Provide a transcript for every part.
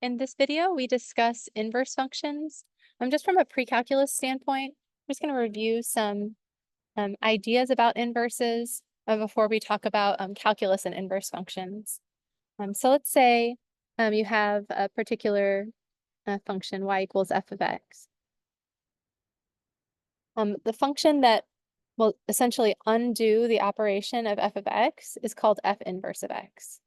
In this video, we discuss inverse functions. Just from a pre-calculus standpoint, I'm just going to review some ideas about inverses before we talk about calculus and inverse functions. So let's say you have a particular function y equals f of x. The function that will essentially undo the operation of f of x is called f inverse of x.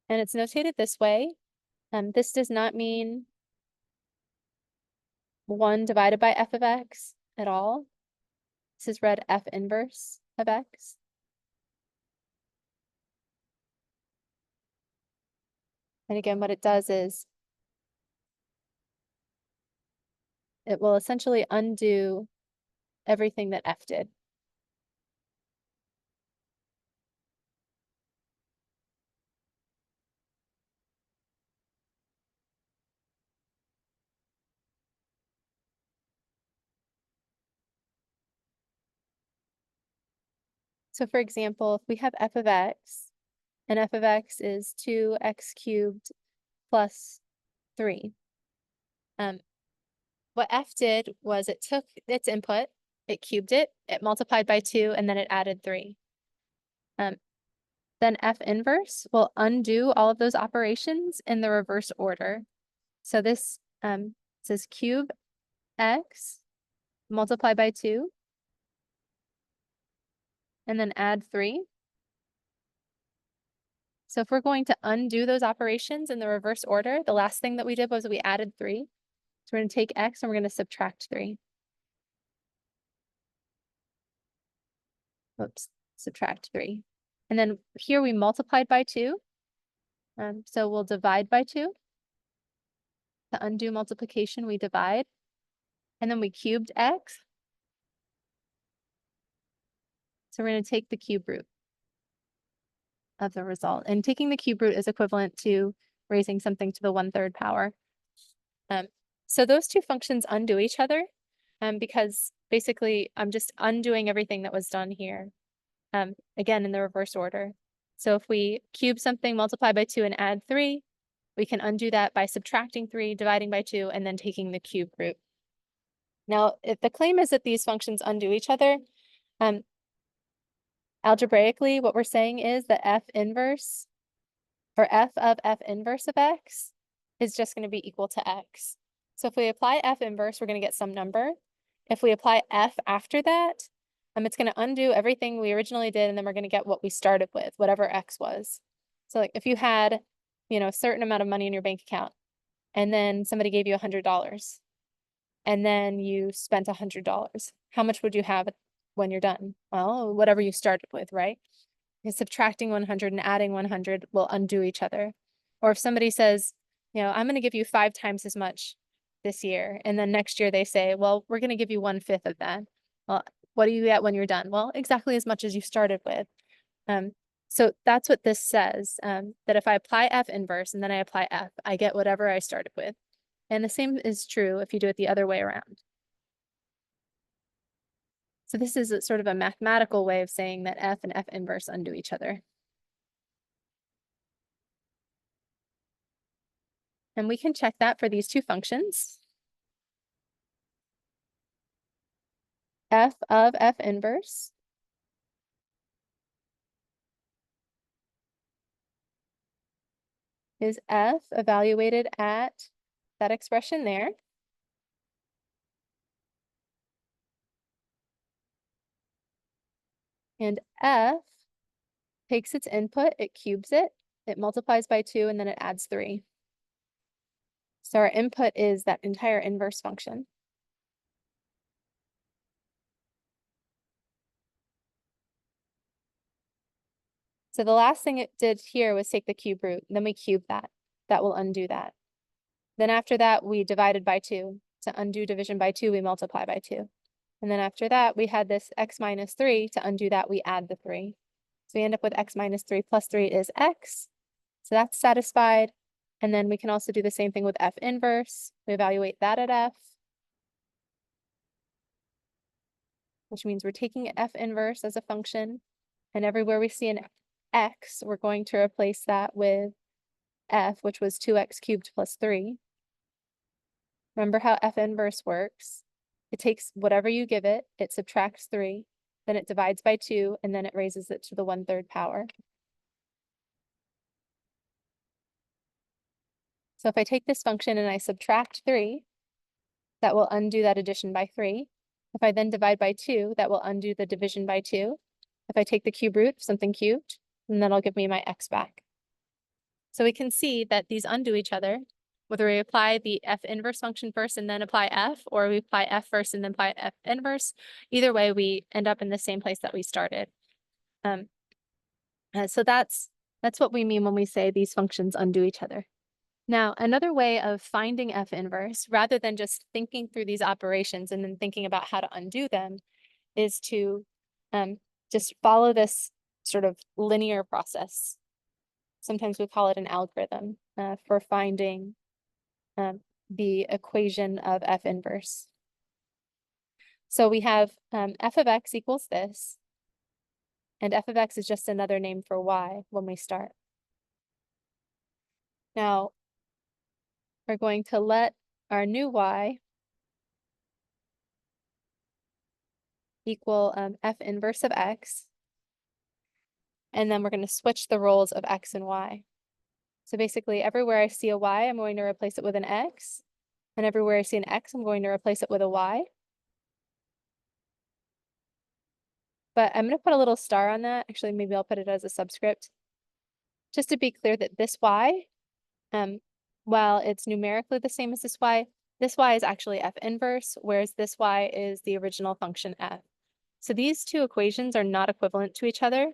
And it's notated this way. This does not mean 1 divided by f of x at all. This is read f inverse of x. And again, what it does is it will essentially undo everything that f did. So for example, if we have f of x, and f of x is 2x cubed plus 3. What f did was it took its input, it cubed it, it multiplied by 2, and then it added 3. Then f inverse will undo all of those operations in the reverse order. So this says cube x, multiply by 2, and then add 3. So if we're going to undo those operations in the reverse order, the last thing that we did was we added 3. So we're going to take x and we're going to subtract 3. Oops, subtract 3. And then here we multiplied by 2. So we'll divide by 2. To undo multiplication, we divide. And then we cubed x. So we're going to take the cube root of the result. And taking the cube root is equivalent to raising something to the 1/3 power. So those two functions undo each other because basically I'm just undoing everything that was done here, again, in the reverse order. So if we cube something, multiply by 2, and add 3, we can undo that by subtracting 3, dividing by 2, and then taking the cube root. Now, if the claim is that these functions undo each other, algebraically, what we're saying is that f inverse, or f of f inverse of x, is just going to be equal to x. So if we apply f inverse, we're going to get some number. If we apply f after that, it's going to undo everything we originally did, and then we're going to get what we started with, whatever x was. So like if you had, a certain amount of money in your bank account, and then somebody gave you $100, and then you spent $100, how much would you have when you're done? Well, whatever you started with, right? Because subtracting 100 and adding 100 will undo each other. Or if somebody says, I'm going to give you 5 times as much this year, and then next year they say, well, we're going to give you 1/5 of that. Well, what do you get when you're done? Well, exactly as much as you started with. So that's what this says, that if I apply f inverse and then I apply f, I get whatever I started with. And the same is true if you do it the other way around. So this is sort of a mathematical way of saying that f and f inverse undo each other. And we can check that for these two functions. F of f inverse is f evaluated at that expression there. And f takes its input, it cubes it, it multiplies by 2, and then it adds 3. So our input is that entire inverse function. So the last thing it did here was take the cube root, and then we cube that. That will undo that. Then after that, we divided by 2. To undo division by 2, we multiply by 2. And then after that, we had this x minus 3. To undo that, we add the 3. So we end up with x minus 3 plus 3 is x. So that's satisfied. And then we can also do the same thing with f inverse. We evaluate that at f, which means we're taking f inverse as a function, And everywhere we see an x, we're going to replace that with f, which was 2x cubed plus 3. Remember how f inverse works. It takes whatever you give it, it subtracts 3, then it divides by 2, and then it raises it to the 1/3 power. So if I take this function and I subtract 3, that will undo that addition by 3. If I then divide by 2, that will undo the division by 2. If I take the cube root of something cubed, then that'll give me my x back. So we can see that these undo each other, whether we apply the f inverse function first and then apply f, or we apply f first and then apply f inverse. Either way, we end up in the same place that we started. So that's what we mean when we say these functions undo each other. Now, another way of finding f inverse, rather than just thinking through these operations and then thinking about how to undo them, is to just follow this sort of linear process. Sometimes we call it an algorithm for finding the equation of f inverse. So we have f of x equals this, and f of x is just another name for y when we start. Now, we're going to let our new y equal f inverse of x, and then we're going to switch the roles of x and y. So basically, everywhere I see a y, I'm going to replace it with an x, and everywhere I see an x, I'm going to replace it with a y. But I'm going to put a little star on that. Actually, maybe I'll put it as a subscript, just to be clear that this y, while it's numerically the same as this y is actually f inverse, whereas this y is the original function f. So these two equations are not equivalent to each other.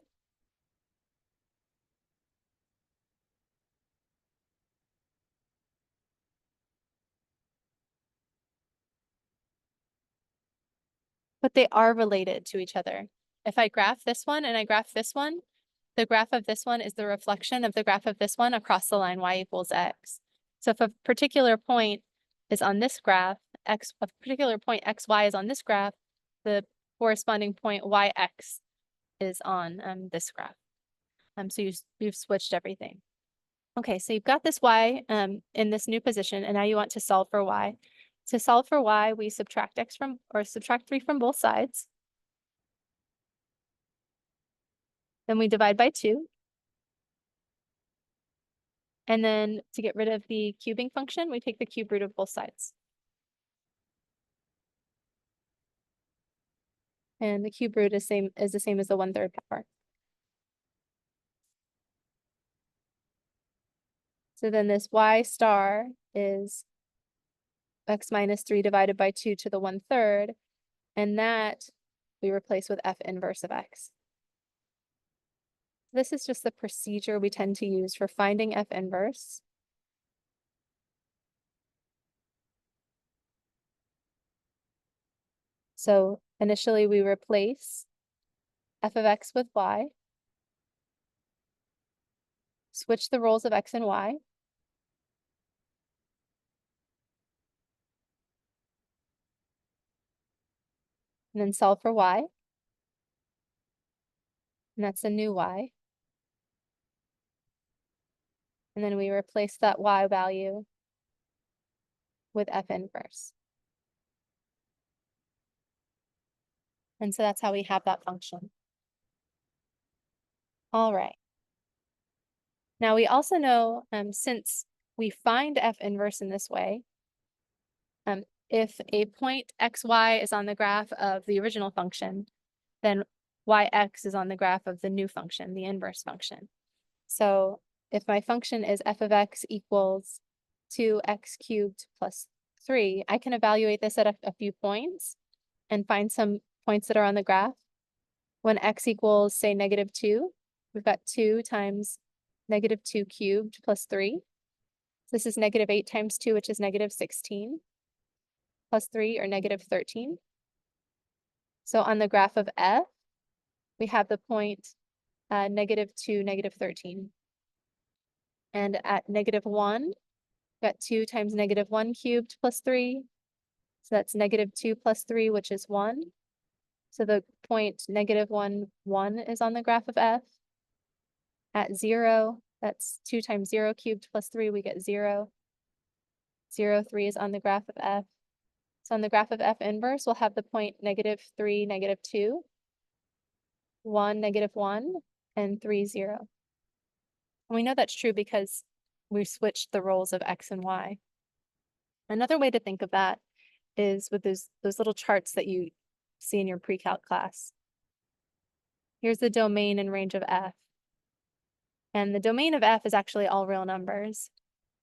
But they are related to each other. If I graph this one and I graph this one, the graph of this one is the reflection of the graph of this one across the line y equals x. So if a particular point is on this graph, a particular point xy is on this graph, the corresponding point yx is on this graph. So you've switched everything. Okay, so you've got this y in this new position, and now you want to solve for y. To solve for y, we subtract subtract 3 from both sides. Then we divide by 2. And then to get rid of the cubing function, we take the cube root of both sides. And the cube root is the same as the 1/3 power. So then this y star is x minus 3 divided by 2 to the 1/3, and that we replace with f inverse of x. This is just the procedure we tend to use for finding f inverse. So initially we replace f of x with y, switch the roles of x and y, and then solve for y. And that's a new y. And then we replace that y value with f inverse. And so that's how we have that function. All right. Now we also know, since we find f inverse in this way, if a point xy is on the graph of the original function, then yx is on the graph of the new function, the inverse function. So if my function is f of x equals 2x cubed plus 3, I can evaluate this at a few points and find some points that are on the graph. When x equals, say, -2, we've got 2 times -2 cubed plus 3. So this is -8 times 2, which is -16, plus 3, or -13. So on the graph of f, we have the point -2, -13. And at -1, we've got 2 times -1 cubed plus 3. So that's -2 plus 3, which is 1. So the point -1, 1 is on the graph of f. At 0, that's 2 times 0 cubed plus 3, we get 0. 0, 3 is on the graph of f. So on the graph of f inverse, we'll have the point -3, -2, 1, -1, and 3, 0. And we know that's true because we switched the roles of x and y. Another way to think of that is with those little charts that you see in your pre-calc class. Here's the domain and range of f. And the domain of f is actually all real numbers.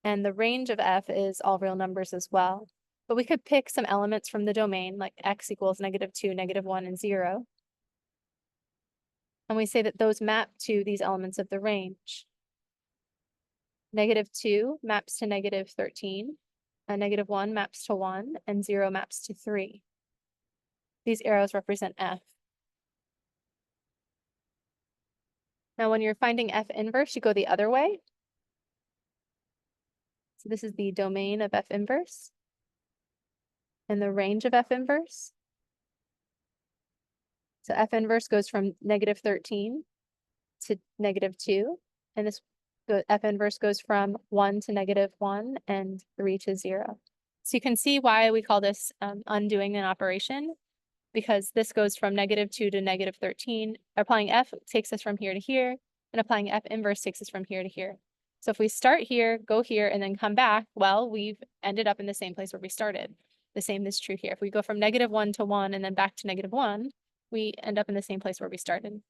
And the range of f is all real numbers as well. But we could pick some elements from the domain, like x equals -2, -1, and 0. And we say that those map to these elements of the range. -2 maps to -13, -1 maps to 1, and 0 maps to 3. These arrows represent f. Now, when you're finding f inverse, you go the other way. So this is the domain of f inverse and the range of f inverse. So f inverse goes from -13 to -2, and this f inverse goes from 1 to -1 and 3 to 0. So you can see why we call this undoing an operation, because this goes from -2 to -13. Applying f takes us from here to here, and applying f inverse takes us from here to here. So if we start here, go here, and then come back, well, we've ended up in the same place where we started. The same is true here. If we go from -1 to 1 and then back to -1, we end up in the same place where we started.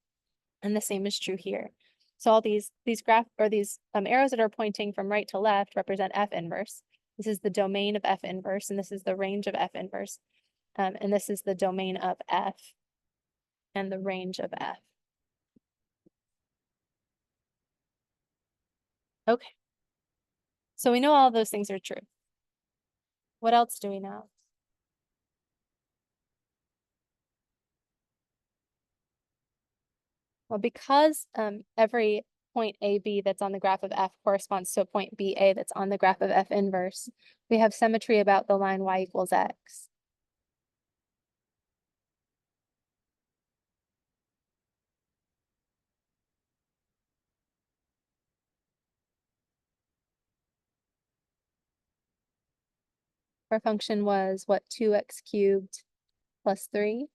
And the same is true here. So all these arrows that are pointing from right to left represent f inverse. This is the domain of f inverse, and this is the range of f inverse. And this is the domain of f and the range of f. Okay. So we know all those things are true. What else do we know? Well, because every point AB that's on the graph of f corresponds to a point BA that's on the graph of f inverse, we have symmetry about the line y equals x. Our function was what, 2x cubed plus 3?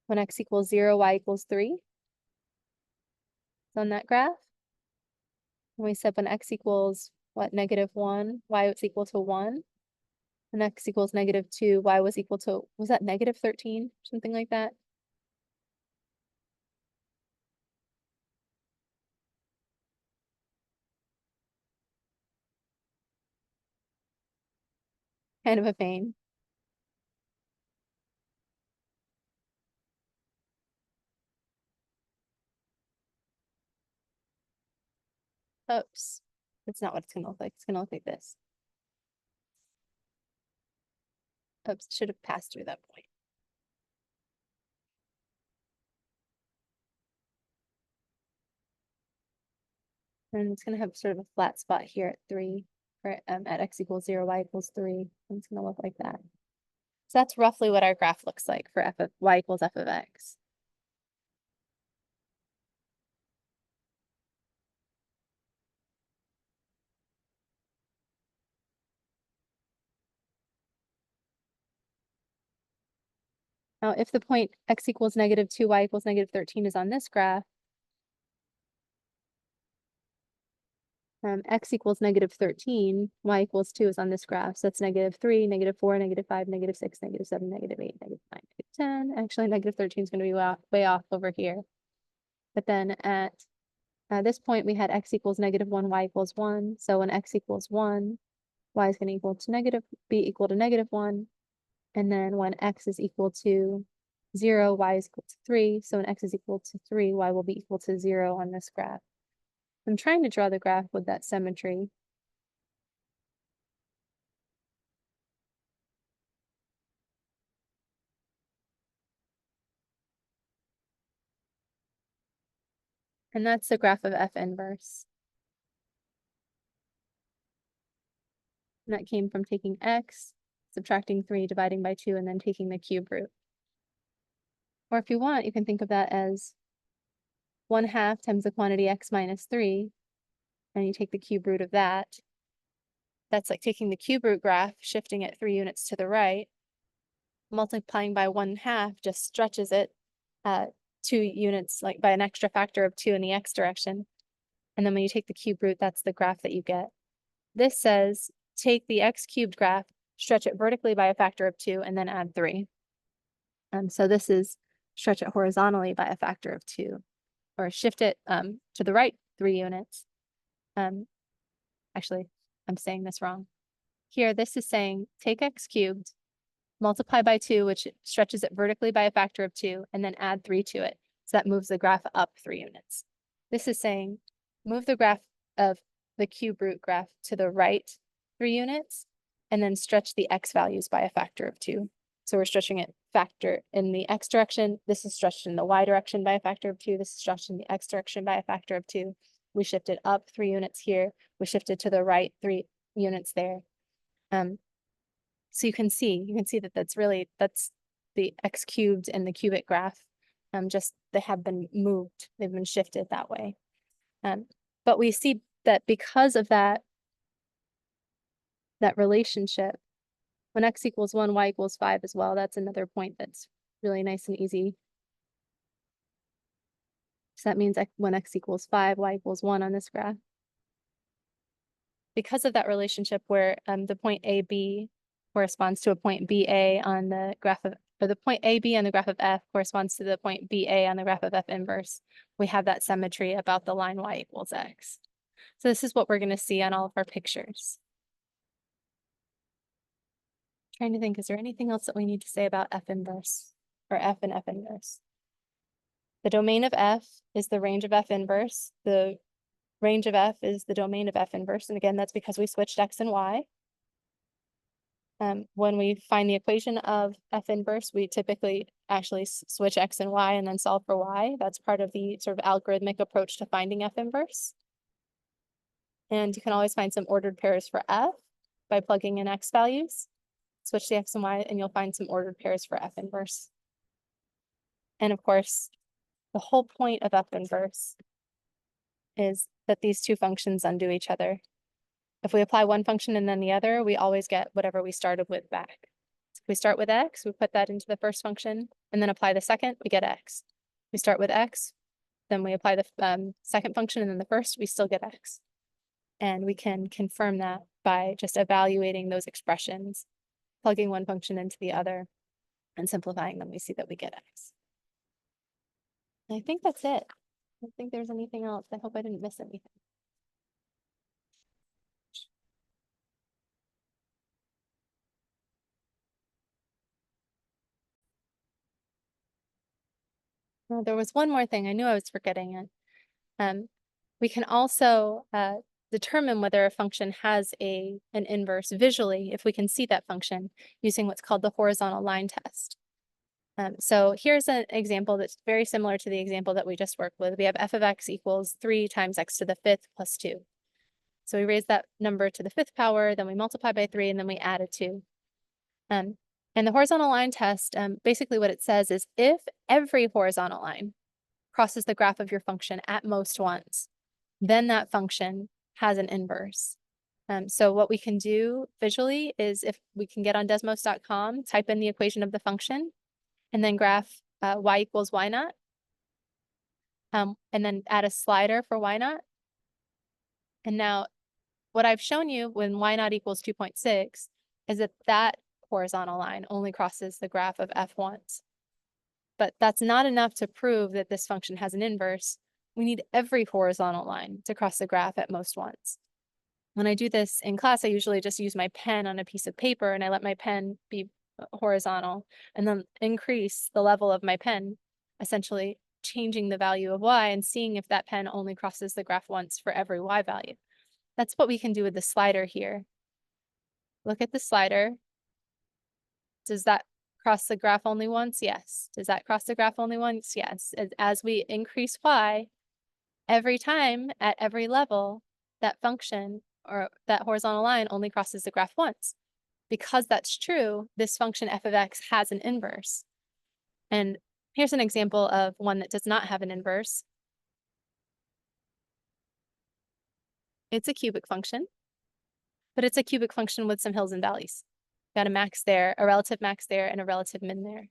When x equals 0, y equals 3. It's on that graph. And we said when x equals what, -1, y was equal to 1. When x equals -2, y was equal to, was that -13? Something like that. Kind of a pain. Oops. That's not what it's gonna look like. It's gonna look like this. Oops, should have passed through that point. And it's gonna have sort of a flat spot here at 3, or at x equals 0, y equals 3. And it's gonna look like that. So that's roughly what our graph looks like for f of y equals f of x. Now, if the point x equals -2, y equals -13 is on this graph, x equals -13, y equals 2 is on this graph. So that's -3, -4, -5, -6, -7, -8, -9, -10. Actually, -13 is going to be way off over here. But then at this point, we had x equals -1, y equals 1. So when x equals 1, y is going to be equal to -1. And then when x is equal to 0, y is equal to 3. So when x is equal to 3, y will be equal to 0 on this graph. I'm trying to draw the graph with that symmetry. And that's the graph of f inverse. And that came from taking x, subtracting 3, dividing by 2, and then taking the cube root. Or if you want, you can think of that as 1/2 times the quantity x minus 3, and you take the cube root of that. That's like taking the cube root graph, shifting it 3 units to the right, multiplying by 1/2 just stretches it 2 units, like by an extra factor of 2 in the x direction. And then when you take the cube root, that's the graph that you get. This says take the x cubed graph, stretch it vertically by a factor of 2, and then add 3. So this is stretch it horizontally by a factor of 2, or shift it to the right 3 units. Actually, I'm saying this wrong. Here, this is saying take x cubed, multiply by 2, which stretches it vertically by a factor of 2, and then add 3 to it. So that moves the graph up 3 units. This is saying move the graph of the cube root graph to the right 3 units, and then stretch the x values by a factor of 2. So we're stretching it factor in the x direction. This is stretched in the y direction by a factor of 2. This is stretched in the x direction by a factor of 2. We shifted up 3 units here. We shifted to the right 3 units there. So you can see that that's the x cubed and the cubic graph. Just they have been moved. They've been shifted that way. But we see that because of that relationship, when x equals 1, y equals 5 as well, that's another point that's really nice and easy. So that means when x equals 5, y equals 1 on this graph. Because of that relationship where the point AB corresponds to a point BA on the graph of, or the point AB on the graph of F corresponds to the point BA on the graph of F inverse, we have that symmetry about the line y equals x. So this is what we're going to see on all of our pictures. Trying to think, is there anything else that we need to say about F inverse, or F and F inverse? The domain of F is the range of F inverse. The range of F is the domain of F inverse. And again, that's because we switched x and y. When we find the equation of F inverse, we typically actually switch x and y and then solve for y. That's part of the sort of algorithmic approach to finding F inverse. And you can always find some ordered pairs for F by plugging in x values. Switch the x and y, and you'll find some ordered pairs for F inverse. And of course, the whole point of F inverse is that these two functions undo each other. If we apply one function and then the other, we always get whatever we started with back. So if we start with x, we put that into the first function, and then apply the second, we get x. We start with x, then we apply the second function, and then the first, we still get x. And we can confirm that by just evaluating those expressions, plugging one function into the other, and simplifying them. We see that we get x. And I think that's it. I don't think there's anything else. I hope I didn't miss anything. Well, there was one more thing. I knew I was forgetting it. We can also determine whether a function has an inverse visually if we can see that function using what's called the horizontal line test. So here's an example that's very similar to the example that we just worked with. We have f of x equals 3 times x to the 5th plus 2. So we raise that number to the 5th power, then we multiply by 3, and then we add a 2. And the horizontal line test, basically what it says is if every horizontal line crosses the graph of your function at most once, then that function has an inverse. So what we can do visually is if we can get on desmos.com, type in the equation of the function, and then graph y equals y naught, and then add a slider for y naught. And now what I've shown you when y naught equals 2.6 is that horizontal line only crosses the graph of f once. But that's not enough to prove that this function has an inverse. We need every horizontal line to cross the graph at most once. When I do this in class, I usually just use my pen on a piece of paper and I let my pen be horizontal and then increase the level of my pen, essentially changing the value of y and seeing if that pen only crosses the graph once for every y value. That's what we can do with the slider here. Look at the slider. Does that cross the graph only once? Yes. Does that cross the graph only once? Yes. As we increase y, every time at every level, that function or that horizontal line only crosses the graph once. Because that's true, this function f of x has an inverse. And Here's an example of one that does not have an inverse. It's a cubic function, but it's a cubic function with some hills and valleys. Got a max there, a relative max there, and a relative min there.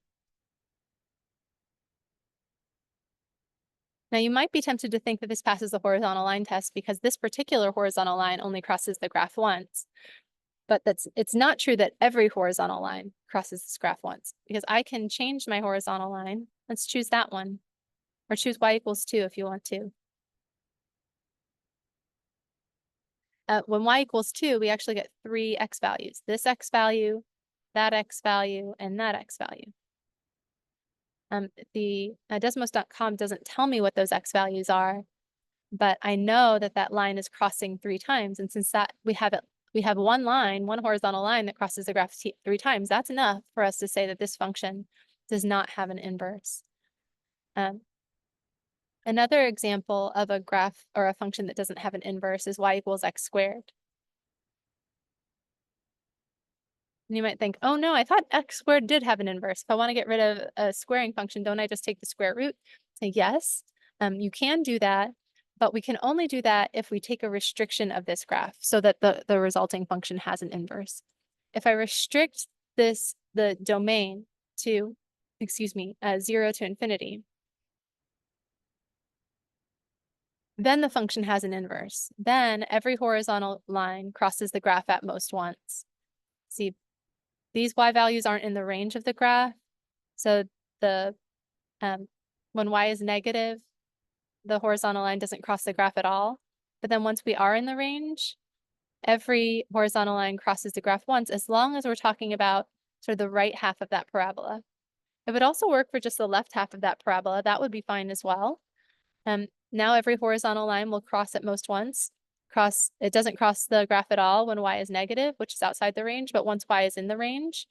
Now you might be tempted to think that this passes the horizontal line test because this particular horizontal line only crosses the graph once. But it's not true that every horizontal line crosses this graph once, because I can change my horizontal line. Let's choose that one, or choose y equals 2 if you want to. When y equals 2, we actually get 3 x values. This x value, that x value, and that x value. The Desmos.com doesn't tell me what those x values are, but I know that that line is crossing 3 times. And since that we have one line, one horizontal line that crosses the graph 3 times, that's enough for us to say that this function does not have an inverse. Another example of a graph or a function that doesn't have an inverse is y equals x squared. And you might think, oh no, I thought x squared did have an inverse. If I want to get rid of a squaring function, don't I just take the square root? Say yes, you can do that, but we can only do that if we take a restriction of this graph so that the resulting function has an inverse. If I restrict the domain to, 0 to infinity, then the function has an inverse. Then every horizontal line crosses the graph at most once. See, these y values aren't in the range of the graph. So when y is negative, the horizontal line doesn't cross the graph at all. But then once we are in the range, every horizontal line crosses the graph once, as long as we're talking about sort of the right half of that parabola. It would also work for just the left half of that parabola. That would be fine as well. Now every horizontal line will cross at most once. It doesn't cross the graph at all when y is negative, which is outside the range, but once y is in the range,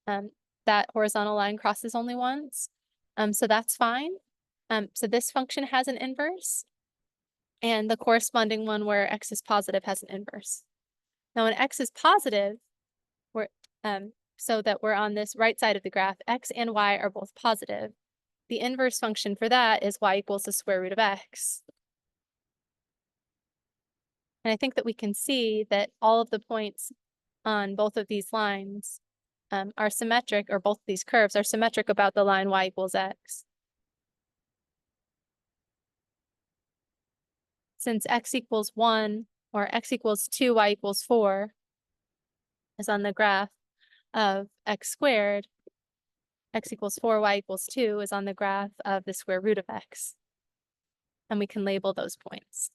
that horizontal line crosses only once. So that's fine. So this function has an inverse, and the corresponding one where x is positive has an inverse. Now when x is positive, so that we're on this right side of the graph, x and y are both positive. The inverse function for that is y equals the square root of x. And I think that we can see that all of the points on both of these lines are symmetric, or both of these curves are symmetric about the line y equals x. Since x equals 1 or x equals 2, y equals 4 is on the graph of x squared, x equals 4, y equals 2 is on the graph of the square root of x. And we can label those points.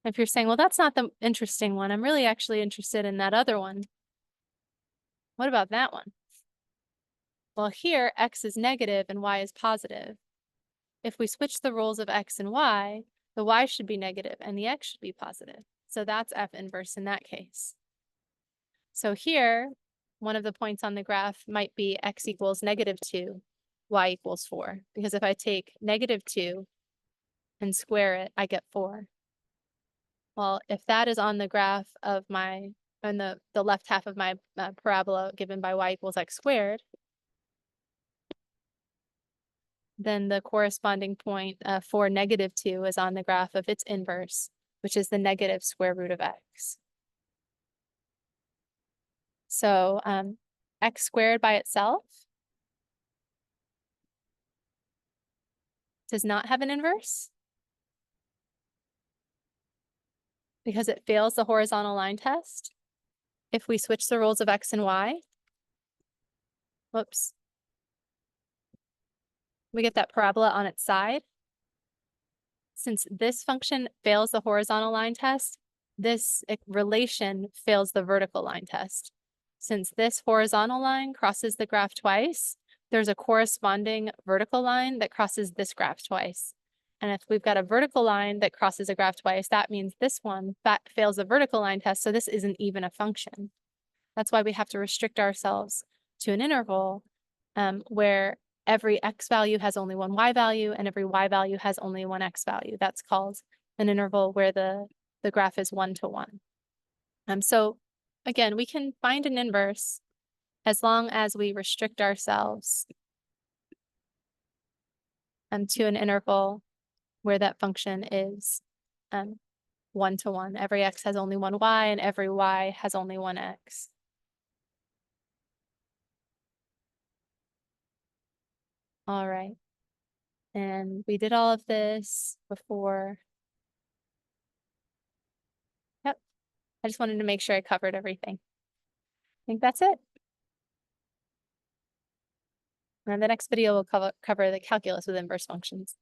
If you're saying, well, that's not the interesting one, I'm really actually interested in that other one. What about that one? Well, here x is negative and y is positive. If we switch the roles of x and y, the y should be negative and the x should be positive. So that's f inverse in that case. So here, one of the points on the graph might be x equals -2, y equals 4. Because if I take -2 and square it, I get 4. Well, if that is on the graph of on the left half of my parabola given by y equals x squared, then the corresponding point for -2 is on the graph of its inverse, which is the negative square root of x. So x squared by itself does not have an inverse because it fails the horizontal line test. If we switch the roles of x and y, whoops, we get that parabola on its side. Since this function fails the horizontal line test, this relation fails the vertical line test. Since this horizontal line crosses the graph twice, there's a corresponding vertical line that crosses this graph twice. And if we've got a vertical line that crosses a graph twice, that means this one fails the vertical line test, so this isn't even a function. That's why we have to restrict ourselves to an interval where every x value has only one y value and every y value has only one x value. That's called an interval where the graph is 1 to 1. So again, we can find an inverse as long as we restrict ourselves to an interval where that function is 1 to 1. Every x has only one y and every y has only one x. All right. And we did all of this before. Yep. I just wanted to make sure I covered everything. I think that's it. And the next video will cover the calculus with inverse functions.